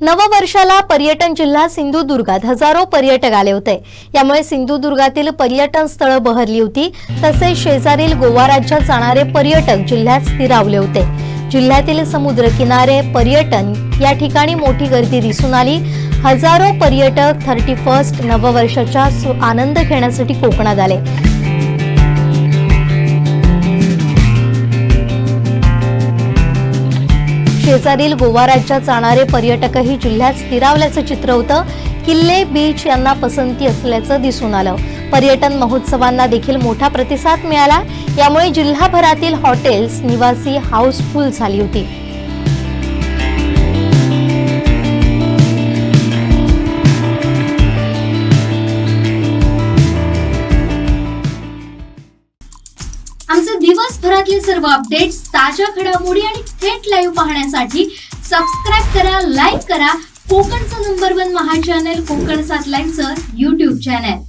नववर्षाला पर्यटन जिल्हा सिंधुदुर्गात हजारो पर्यटक आले होते। यामुळे सिंधुदुर्गातील पर्यटन स्थळं बहरली होती। तसेच शेजारील गोवा राज्यात जाणारे पर्यटक जिल्ह्यात स्थिरावले होते। जिल्ह्यातील समुद्र किनारे पर्यटन या ठिकाणी मोठी गर्दी दिसून आली। हजारो पर्यटक 31st नववर्षाचा आनंद घेण्यासाठी कोकणात आले। शेजारील गोवा राज्यात जाणारे पर्यटकही जिल्ह्यात स्थिरावल्याचं चित्र होतं। किल्ले बीच यांना पसंती असल्याचं दिसून आलं। पर्यटन महोत्सवांना देखील मोठा प्रतिसाद मिळाला। यामुळे जिल्हाभरातील हॉटेल्स निवासी हाऊसफुल झाली होती। आमचे दिवसभरातले सर्व अपडेट्स, ताज्या घडामोडी आणि थेट लाईव्ह पाहण्यासाठी सबस्क्राइब करा, लाईक करा कोकणचं नंबर 1 महा चॅनल कोकण 7 लाईव्हचं YouTube चॅनल।